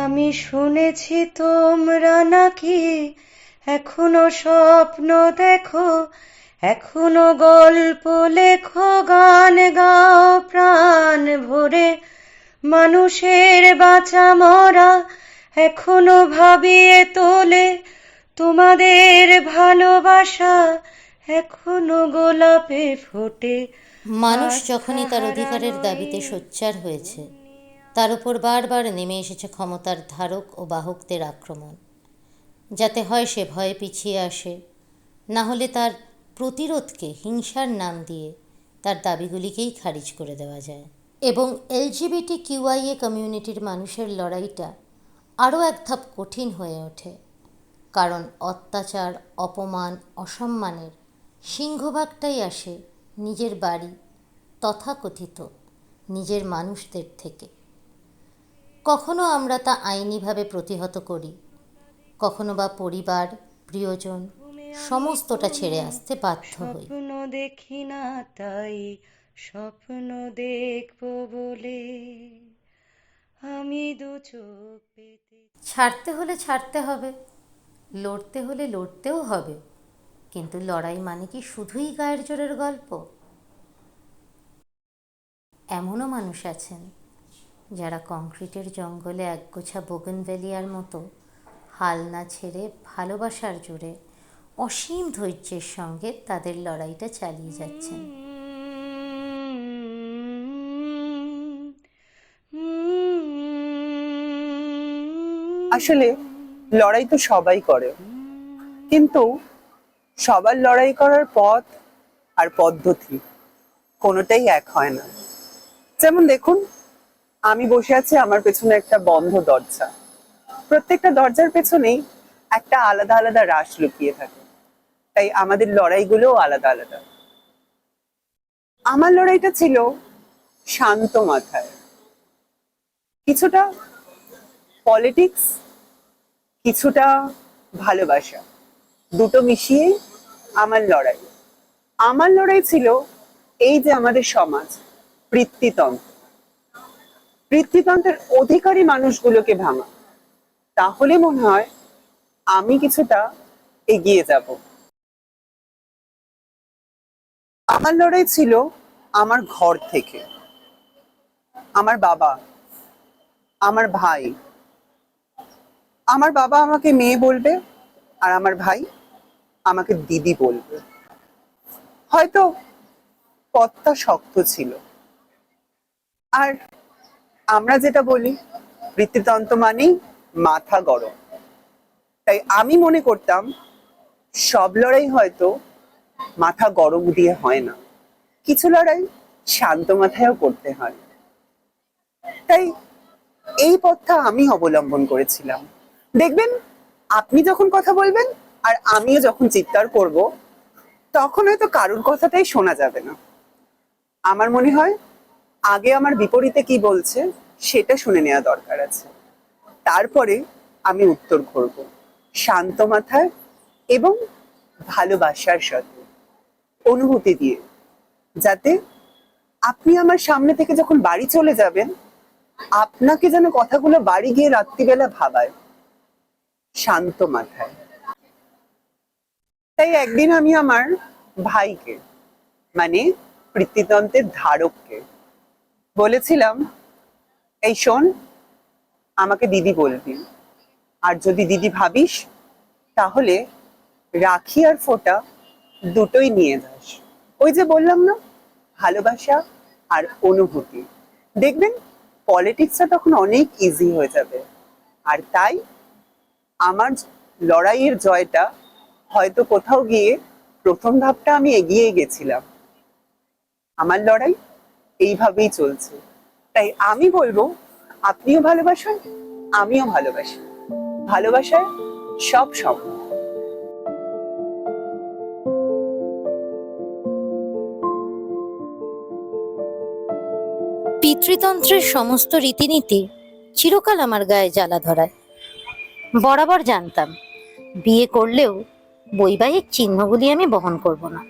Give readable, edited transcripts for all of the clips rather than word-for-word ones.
আমি শুনেছি তোমরা নাকি এখনো স্বপ্ন দেখো, এখনো গল্প লেখো, গান গাও প্রাণ ভরে, মানুষের বাঁচা মরা এখনো ভাবিয়ে তোলে, তোমাদের ভালোবাসা এখনো গোলাপে ফোটে। মানুষ যখনই তার অধিকারের দাবিতে সোচ্চার হয়েছে, তার উপর বারবার নেমে এসেছে ক্ষমতার ধারক ও বাহকদের আক্রমণ, যাতে হয় সে ভয়ে পিছিয়ে আসে, না হলে তার প্রতিরোধকে হিংসার নাম দিয়ে তার দাবিগুলিকেই খারিজ করে দেওয়া যায়। এবং LGBTQIA কমিউনিটির মানুষের লড়াইটা আরও এক ধাপ কঠিন হয়ে ওঠে, কারণ অত্যাচার, অপমান, অসম্মানের সিংহভাগটাই আসে নিজের বাড়ি, তথাকথিত নিজের মানুষদের থেকে। কখনো আমরা তা আইনিভাবে প্রতিহত করি, কখনো বা পরিবার, প্রিয়জন সমস্তটা ছেড়ে আসতে বাধ্য হই। স্বপ্ন দেখি না তাই স্বপ্ন দেখবো বলে আমি দু চোখ পেতে। ছাড়তে হলে ছাড়তে হবে, লড়তে হলে লড়তেও হবে, কিন্তু লড়াই মানে কি শুধুই গায়ের জোরের গল্প? এমনও মানুষ আছেন যারা কংক্রিটের জঙ্গলে একগোছা বোগেনভেলিয়ার মতো হাল না ছেড়ে ভালোবাসার জোরে অসীম ধৈর্যের সঙ্গে তাদের লড়াইটা চালিয়ে যাচ্ছেন। আসলে লড়াই তো সবাই করে, কিন্তু সবার লড়াই করার পথ আর পদ্ধতি কোনোটাই এক হয় না। যেমন দেখুন, আমি বসে আছি, আমার পেছনে একটা বন্ধ দরজা। প্রত্যেকটা দরজার পেছনেই একটা আলাদা আলাদা রাস লুকিয়ে থাকে, তাই আমাদের লড়াইগুলোও আলাদা আলাদা। আমার লড়াইটা ছিল শান্ত মাথায়, কিছুটা পলিটিক্স, কিছুটা ভালোবাসা, দুটো মিশিয়ে আমার লড়াই। আমার লড়াই ছিল এই যে আমাদের সমাজ, পিতৃতন্ত্র, পিতৃতন্ত্রের অধিকারী মানুষগুলোকে ভাঙা। তাহলে মনে হয় আমি কিছুটা এগিয়ে যাব। আমার লড়াই ছিল আমার ঘর থেকে, আমার বাবা, আমার ভাই। আমার বাবা আমাকে মেয়ে বলবে, আর আমার ভাই আমাকে দিদি বলবে। হয়তো পথটা শক্ত ছিল, আর আমরা যেটা বলি পিতৃতন্ত্র মানেই মাথা গরম। তাই আমি মনে করতাম সব লড়াই হয়তো মাথা গরম দিয়ে হয় না, কিছু লড়াই শান্ত মাথায়ও করতে হয়। তাই এই পথটা আমি অবলম্বন করেছিলাম। দেখবেন, আপনি যখন কথা বলবেন আর আমিও যখন চিৎকার করব, তখন হয়তো কারোর কথাটাই শোনা যাবে না। আমার মনে হয় আগে আমার বিপরীতে কি বলছে সেটা শুনে নেওয়া দরকার আছে, তারপরে আমি উত্তর করব শান্ত মাথায় এবং ভালোবাসার সাথে, অনুভূতি দিয়ে, যাতে আপনি আমার সামনে থেকে যখন বাড়ি চলে যাবেন, আপনাকে যেন কথাগুলো বাড়ি গিয়ে রাত্রিবেলা ভাবায়, শান্ত মাথায়। তাই একদিন আমি আমার ভাইকে, মানে পিতৃতন্ত্রের ধারককে বলেছিলাম, এই শোন, আমাকে দিদি বলবি, আর যদি দিদি ভাবিস তাহলে রাখি আর ফোঁটা দুটোই নিয়ে যাস। ওই যে বললাম না, ভালোবাসা আর অনুভূতি। দেখবেন পলিটিক্সটা তখন অনেক ইজি হয়ে যাবে। আর তাই আমার লড়াইয়ের জয়টা হয়তো কোথাও গিয়ে প্রথম ধাপটা আমি এগিয়ে গেছিলাম। আমার লড়াই এইভাবেই চলছে। তাই আমি বলবো, আপনিও ভালোবাসুন, আমিও ভালোবাসি। ভালোবাসায় সব সম্ভব। পিতৃতন্ত্রের সমস্ত রীতিনীতি চিরকাল আমার গায়ে জ্বালা ধরায়। বরাবর জানতাম বিয়ে করলেও বৈবাহিক চিহ্নগুলি আমি বহন করব না।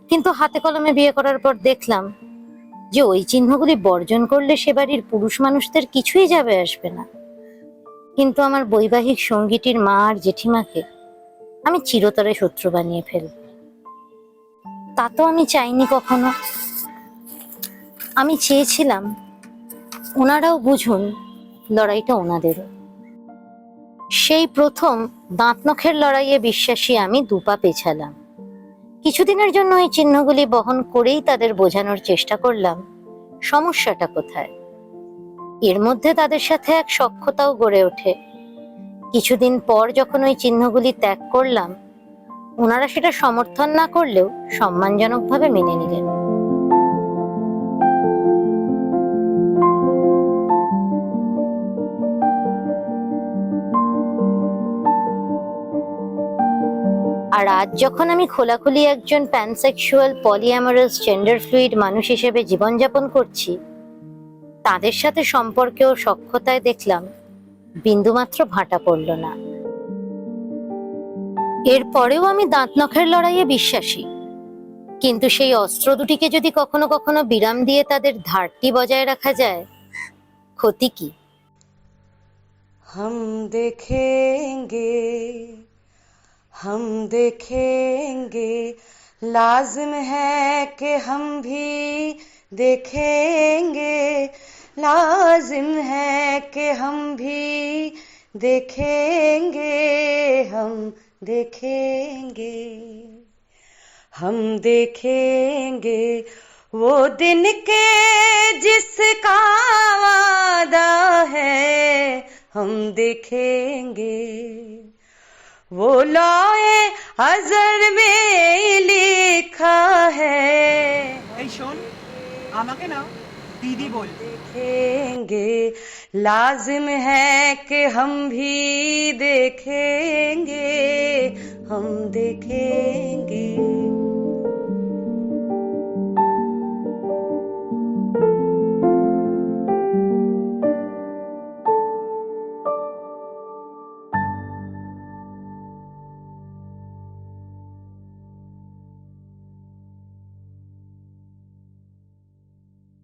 কিন্তু হাতে কলমে বিয়ে করার পর দেখলাম যে ওই চিহ্নগুলি বর্জন করলে সে বাড়ির পুরুষ মানুষদের কিছুই যাবে আসবে না। কিন্তু আমার বৈবাহিক সঙ্গীটির মা আর জেঠিমাকে আমি চিরতরে শত্রু বানিয়ে ফেলব। তা তো আমি চাইনি কখনো। আমি চেয়েছিলাম ওনারাও বুঝুন লড়াইটা ওনাদেরও। সেই প্রথম দাঁত নখের লড়াইয়ে বিশ্বাসী আমি দুপা পেছালাম। কিছুদিনের জন্য এই চিহ্নগুলি বহন করেই তাদের বোঝানোর চেষ্টা করলাম সমস্যাটা কোথায়। এর মধ্যে তাদের সাথে এক সখ্যতাও গড়ে ওঠে। কিছুদিন পর যখন ওই চিহ্নগুলি ত্যাগ করলাম, ওনারা সেটা সমর্থন না করলেও সম্মানজনকভাবে মেনে নিলেন। আর আজ যখন আমি খোলাখুলি একজন প্যানসেক্সুয়াল পলিঅ্যামোরাস জেন্ডার ফ্লুইড মানুষ হিসেবে জীবনযাপন করছি, তাদের সাথে সম্পর্কে ও সখ্যতায় দেখলাম বিন্দুমাত্র ভাটা পড়ল না। এরপরেও আমি দাঁত নখের লড়াইয়ে বিশ্বাসী, কিন্তু সেই অস্ত্র দুটিকে যদি কখনো কখনো বিরাম দিয়ে তাদের ধারটি বজায় রাখা যায়, ক্ষতি কি? हम देखेंगे, हम देखेंगे, लाजिम है कि हम भी देखेंगे, लाजिम है कि हम भी देखेंगे, हम देखेंगे, हम देखेंगे वो दिन के जिसका वादा है, हम देखेंगे वो लौहे अज़र में लिखा है, এই শোন, আমাকে না দিদি বলবে। देखेंगे, लाजिम है कि हम भी देखेंगे, हम देखेंगे।